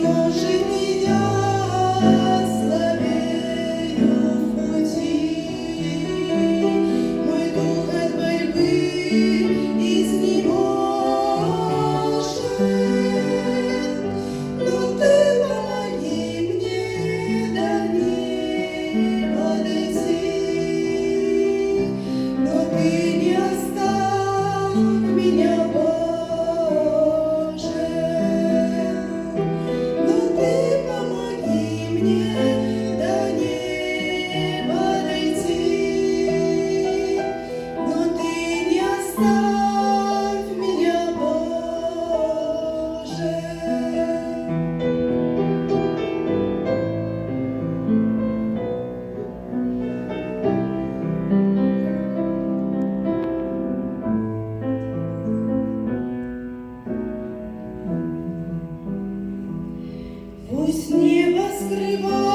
может, и я слабею в пути, мой дух от борьбы изнеможен, но ты помоги мне до неба дойти, но ты не оставь меня, Боже, но ты помоги мне до неба дойти, но ты не оставь меня, Боже. Пусть небо скрывает